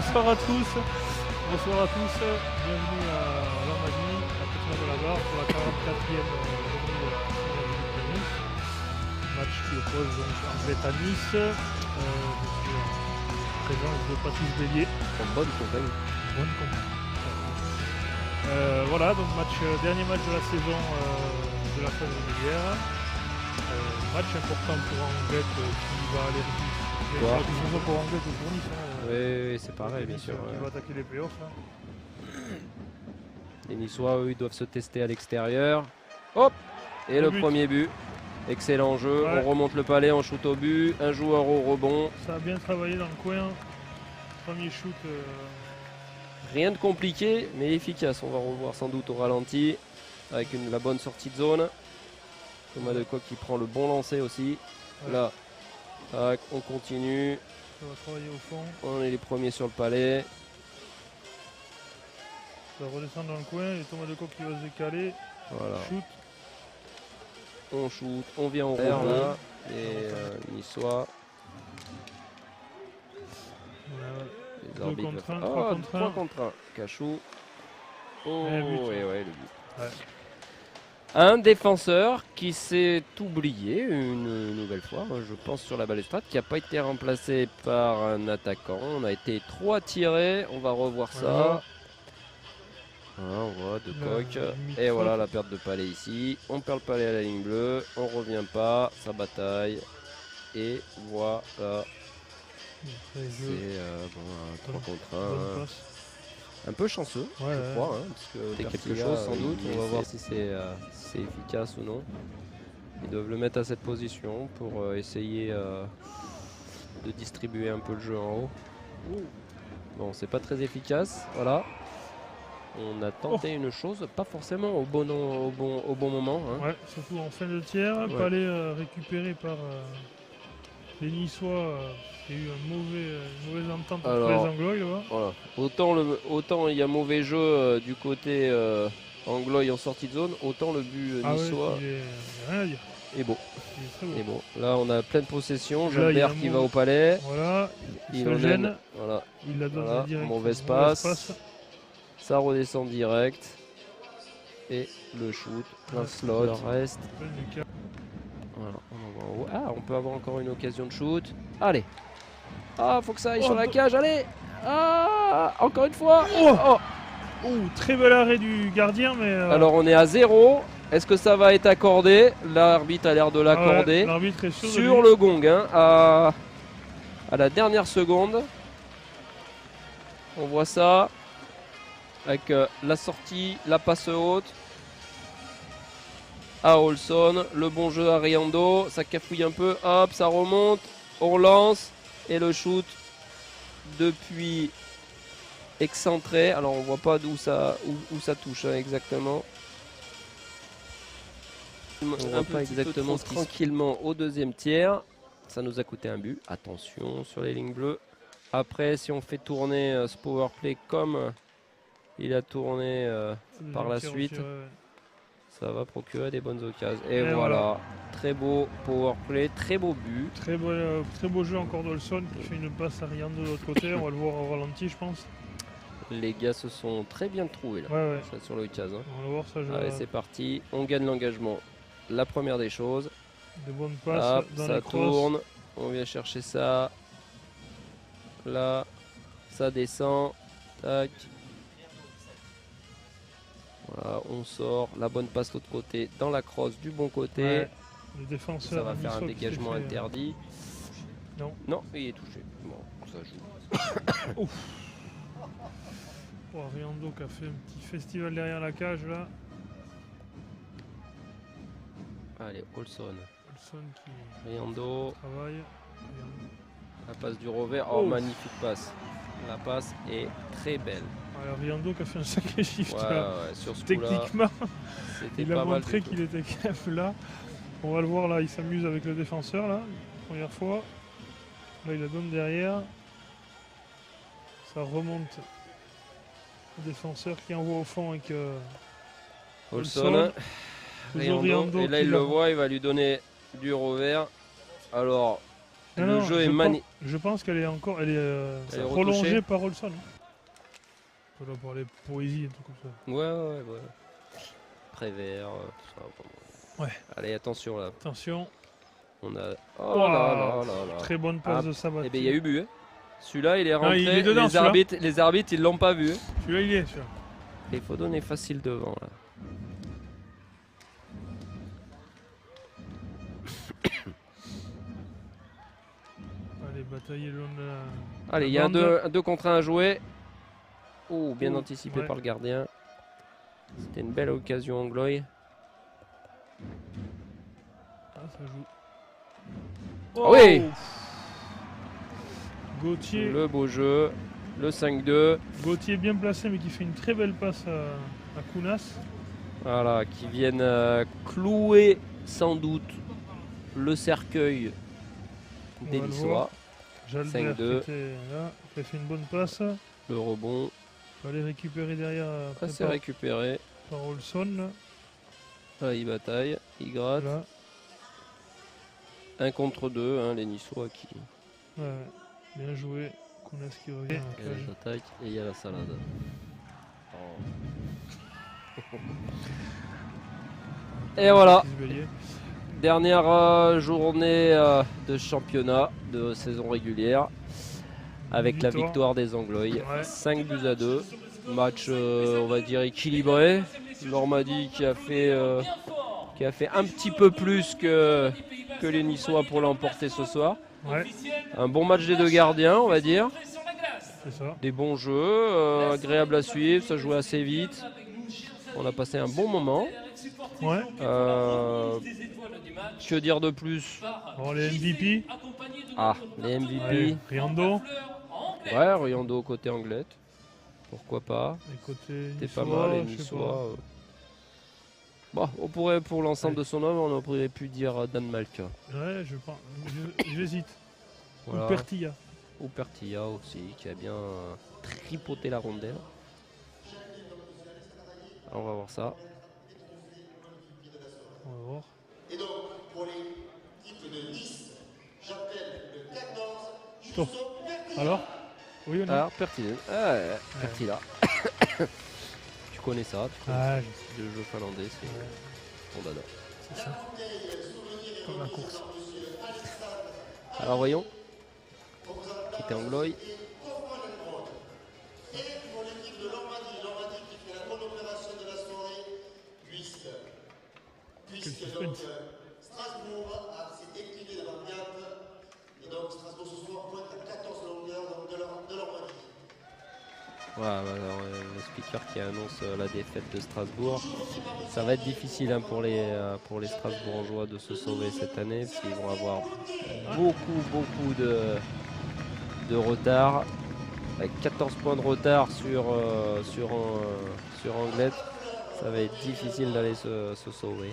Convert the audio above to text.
Bonsoir à tous. Bonsoir à tous. Bienvenue à l'Armagny, à Côte de la Barre pour la 44e journée de tennis. Match qui oppose donc Anglet à Nice. Je suis en présence de Patrice Bélier. En bonne compagnie. Bonne compagnie. Voilà, donc dernier match de la saison de la phase régulière. Match important pour Anglet qui va aller pour Anglet et pour Nice. Oui, c'est pareil, bien sûr. Qui va attaquer les playoffs. Là. Les Niçois, eux, ils doivent se tester à l'extérieur. Hop! Et le premier but. Excellent jeu. Ouais. On remonte le palais, on shoot au but. Un joueur au rebond. Ça a bien travaillé dans le coin. Premier shoot. Rien de compliqué, mais efficace. On va revoir sans doute au ralenti. Avec la bonne sortie de zone. Thomas Decoq qui prend le bon lancer aussi. Ouais. Là, tac, on continue. Ça va travailler au fond. On est les premiers sur le palais. Ça redescend dans le coin et Thomas Decoq qui va se décaler. Voilà. Shoot. On shoot, on vient au rebond. Et Niçois. Les arbitres. 2 contre 1, 3 contre 1. Cachou. Oh, ouais, le but. Ouais. Un défenseur qui s'est oublié une nouvelle fois, je pense, sur la balustrade, qui n'a pas été remplacé par un attaquant. On a été trop attiré, on va revoir ça. Voilà, on voit Decoq. Et voilà la perte de palais ici. On perd le palais à la ligne bleue, on revient pas, ça bataille. Et voilà. C'est 3 contre 1. Un peu chanceux, je crois, parce que c'est quelque chose sans doute. On va voir si c'est efficace ou non. Ils doivent le mettre à cette position pour essayer de distribuer un peu le jeu en haut. Bon, c'est pas très efficace, voilà. On a tenté une chose, pas forcément au bon moment. Ouais, surtout en fin de tiers, palais récupéré par les Niçois. Il y a eu une mauvaise entente entre les Anglois. Voilà. Autant il y a mauvais jeu du côté Anglois en sortie de zone, autant le but niçois est beau. Et bon. Là on a pleine possession, Jalbert qui va au palais. Voilà, il se gêne. Voilà. Il la donne direct. Mauvaise passe. Ça redescend direct. Et le shoot, plein slot. Le reste. Voilà, on peut avoir encore une occasion de shoot. Allez. Ah, faut que ça aille sur la cage, allez. Ah, encore une fois. Très bel arrêt du gardien, mais... Alors on est à 0. Est-ce que ça va être accordé? L'arbitre a l'air de l'accorder. L'arbitre est sur le gong, à la dernière seconde. On voit ça. Avec la sortie, la passe haute. À Olson, le bon jeu à Riando. Ça cafouille un peu, hop, ça remonte. On lance. Et le shoot depuis excentré. Alors on voit pas où ça touche exactement. Un peu exactement tranquillement au deuxième tiers. Ça nous a coûté un but. Attention sur les lignes bleues. Après, si on fait tourner ce power play comme il a tourné par la suite, ça va procurer des bonnes occasions. Et voilà. Très beau power play, très beau but. Très beau jeu encore d'Olson qui fait une passe à Riando de l'autre côté. On va le voir au ralenti, je pense. Les gars se sont très bien trouvés là, ça, sur l'occasion. On va voir ça. Allez, c'est parti. On gagne l'engagement. La première des choses. De bonnes passes. Ça tourne. On vient chercher ça. Là, ça descend. Tac. Voilà, on sort. La bonne passe de l'autre côté dans la crosse du bon côté. Ouais. Le défenseur. Ça va faire un dégagement interdit. Non, il est touché. Bon, ça joue. Riando qui a fait un petit festival derrière la cage là. Allez, Olson qui Riando. Travaille. La passe du revers. Oh, magnifique passe. La passe est très belle. Alors Riando qui a fait un sacré shift là. Sur ce techniquement, il a montré qu'il était quand même là. On va le voir là, il s'amuse avec le défenseur là, première fois. Là il la donne derrière. Ça remonte. Le défenseur qui envoie au fond avec Olson. Et là il le voit, il va lui donner du revers. Alors Le jeu est magnifique. Je pense qu'elle est encore elle est prolongée par Olson. On doit parler poésie, un truc comme ça. Ouais. Prévert, tout ça. Bon. Ouais. Allez, attention là. Attention. On a. Oh là. Très bonne passe de Sabatier. Eh bien, il y a eu but. Hein. Celui-là, il est rentré. Il est dedans, les arbitres, ils l'ont pas vu. Celui-là, il est. Celui-là. Il faut donner facile devant là. Allez, batailler le long de la... Allez, il y a un 2 contre 1 à jouer. Oh, bien anticipé ouais. par le gardien. C'était une belle occasion Angloy. Ah, ça joue. Oh oui. Gauthier. Le beau jeu. Le 5-2. Gauthier bien placé, mais qui fait une très belle passe à Kounas. Voilà, qui viennent clouer sans doute le cercueil des Niçois. 5-2. Il a fait une bonne passe. Le rebond. Il va aller récupérer derrière. C'est récupéré. Par Olson. Là, il bataille, il gratte. Là. 1 contre 2, hein, les Niçois qui. Ouais, bien joué. Kounas qui revient. Il y a les attaques et il y a la salade. Et voilà. Dernière journée de championnat de saison régulière avec la victoire des Angloy. 5-2. Match, on va dire, équilibré. Normandie qui a fait un petit peu plus que les Niçois pour l'emporter ce soir. Ouais. Un bon match des deux gardiens, on va dire. C'est ça. Des bons jeux, agréables à suivre, ça jouait assez vite. On a passé un bon moment. Ouais. Que dire de plus? Alors les MVP. Ah, les MVP. Ouais, Riando. Ouais, Riando côté Anglette. Pourquoi pas? C'était pas mal, les Niçois. Bon, on pourrait, pour l'ensemble de son œuvre, on aurait pu dire Dan Malka. Ouais, j'hésite. Voilà. Ou Pertilla. Ou Pertilla aussi, qui a bien tripoté la rondelle. Alors, on va voir ça. On va voir. Et donc, pour l'équipe de Nice, j'appelle le 14. Stop. Alors? Oui ou non? Alors, Pertilla. Pertilla. Tu connais ça, tu connais le jeu finlandais, c'est ton dada. C'est ça. Comme la course. Alors voyons. Qui était Angloy. Et pour l'équipe de Normandie qui fait la bonne opération de la soirée, puisque Strasbourg s'est décliné de l'ambiance. Et donc Strasbourg ce soir pointe à 14 longueurs de Normandie. Voilà, alors, le speaker qui annonce la défaite de Strasbourg. Ça va être difficile hein, pour les Strasbourgeois de se sauver cette année parce qu'ils vont avoir beaucoup de retard. Avec 14 points de retard sur Anglette, ça va être difficile d'aller se sauver.